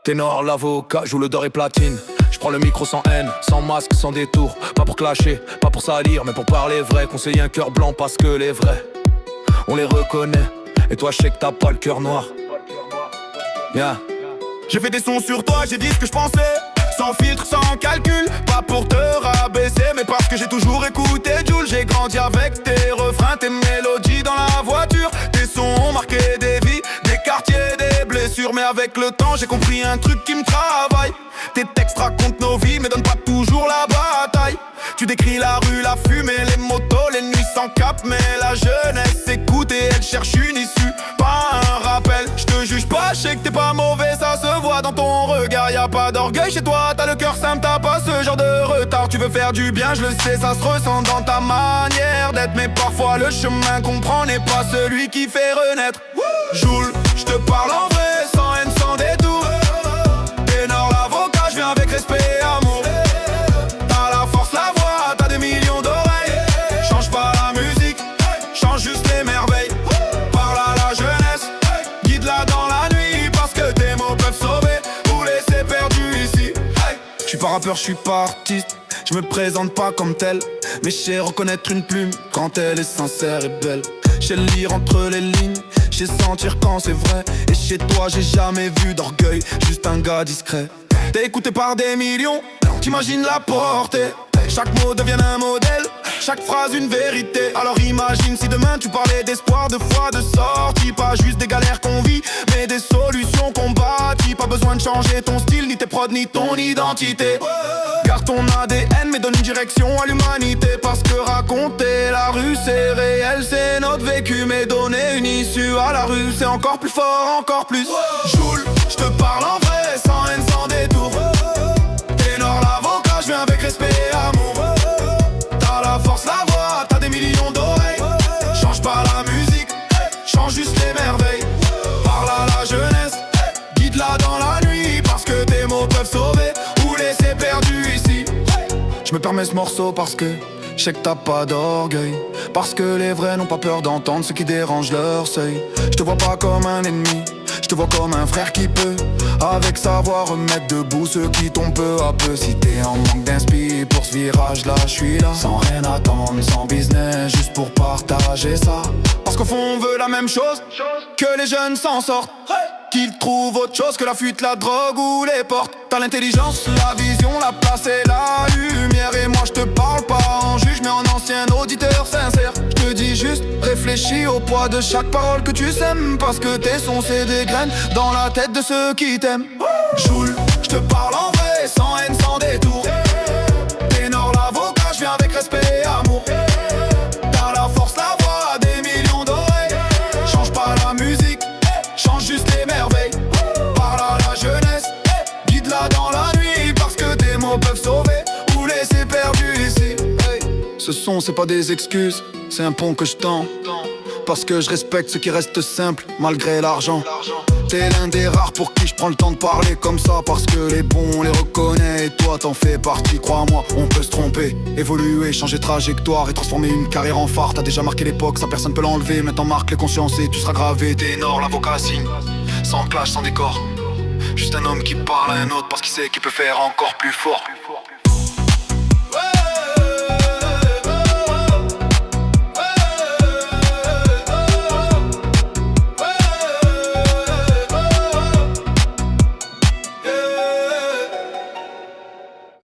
Ténor, l'avocat, joue le d'or et platine. Je prends le micro sans haine, sans masque, sans détour. Pas pour clasher, pas pour salir, mais pour parler vrai. Conseiller un cœur blanc parce que les vrais, on les reconnaît. Et toi je sais que t'as pas le cœur noir. Yeah. J'ai fait des sons sur toi, j'ai dit ce que je pensais. Sans filtre, sans calcul, pas pour te rabaisser, mais parce que j'ai toujours écouté Jul. J'ai grandi avec tes refrains, tes mélodies dans la voiture. Tes sons ont marqué des vies, des quartiers, des blessures. Mais avec le temps j'ai compris un truc qui me travaille. Tes textes racontent nos vies mais donnent pas toujours la bataille. Tu décris la rue, la fumée, les motos, les nuits sans cap. Mais la jeunesse écoute et elle cherche une issue, pas un rappel. Je te juge pas, je sais que t'es pas mauvais, ça se voit dans ton regard. Y'a pas d'orgueil chez toi, t'as le cœur simple, t'as pas ce genre de retard. Tu veux faire du bien, je le sais, ça se ressent dans ta manière d'être. Mais parfois le chemin qu'on prend n'est pas celui qui fait renaître. Joule, je te parle en vrai, sans haine, sans détour. Ténor, l'avocat, je viens avec respect et amour. T'as la force, la voix, t'as des millions d'oreilles. Change pas la musique, change juste les merveilles. Parle à la jeunesse, guide-la dans la nuit, parce que tes mots peuvent sauver ou laisser perdu ici. Je suis pas rappeur, je suis pas artiste. Je me présente pas comme tel, mais je sais reconnaître une plume quand elle est sincère et belle. Je sais lire entre les lignes, je sais sentir quand c'est vrai. Et chez toi j'ai jamais vu d'orgueil, juste un gars discret. T'es écouté par des millions, t'imagines la portée. Chaque mot devient un modèle, chaque phrase une vérité. Alors imagine si demain tu parlais d'espoir, de foi, de sortie. Pas juste des galères qu'on vit, mais des solutions qu'on bâtit. Pas besoin de changer ton style, ni tes prods, ni ton identité. Garde ton ADN, mais donne une direction à l'humanité. Parce que raconter la rue c'est réel, c'est notre vécu. Mais donner une issue à la rue c'est encore plus fort, encore plus. Joule, je te parle en vrai, sans haine, sans détour. Ténor, l'avocat, je viens avec respect et amour. T'as la force, la voix, t'as des millions d'oreilles. Change pas la musique, change juste les merveilles. Parle à la jeunesse, guide-la dans la nuit, parce que tes mots peuvent sauver ou laisser perdu ici. Je me permets ce morceau parce que je sais que t'as pas d'orgueil, parce que les vrais n'ont pas peur d'entendre ce qui dérange leur seuil. Je te vois pas comme un ennemi, je te vois comme un frère qui peut, avec savoir remettre debout ceux qui tombent peu à peu. Si t'es en manque d'inspi pour ce virage là, je suis là. Sans rien attendre, sans business, juste pour partager ça. Parce qu'au fond on veut la même chose, que les jeunes s'en sortent, qu'ils trouvent autre chose que la fuite, la drogue ou les portes. T'as l'intelligence, la vision, la place et la lumière. Et moi je te parle pas en juge mais en ancien auditeur sincère. Je te dis juste, réfléchis au poids de chaque parole que tu sèmes, parce que tes sons c'est des graines dans la tête de ceux qui t'aiment. Joule, je te parle en vrai, sans haine, sans détour. Ténor, l'avocat, je viens avec respect et amour. T'as la force, la voix, des millions d'oreilles. Change pas la musique, change juste les merveilles. Parle à la jeunesse, guide-la dans la nuit, parce que tes mots peuvent sauver ou laisser perdu ici. Ce son c'est pas des excuses, c'est un pont que je tends, parce que je respecte ce qui reste simple malgré l'argent. T'es l'un des rares pour qui je prends le temps de parler comme ça, parce que les bons on les reconnaît et toi t'en fais partie. Crois-moi, on peut se tromper, évoluer, changer de trajectoire et transformer une carrière en phare. T'as déjà marqué l'époque, ça personne peut l'enlever. Maintenant marque les consciences et tu seras gravé. Ténor, l'avocat signe, sans clash, sans décor. Juste un homme qui parle à un autre parce qu'il sait qu'il peut faire encore plus fort.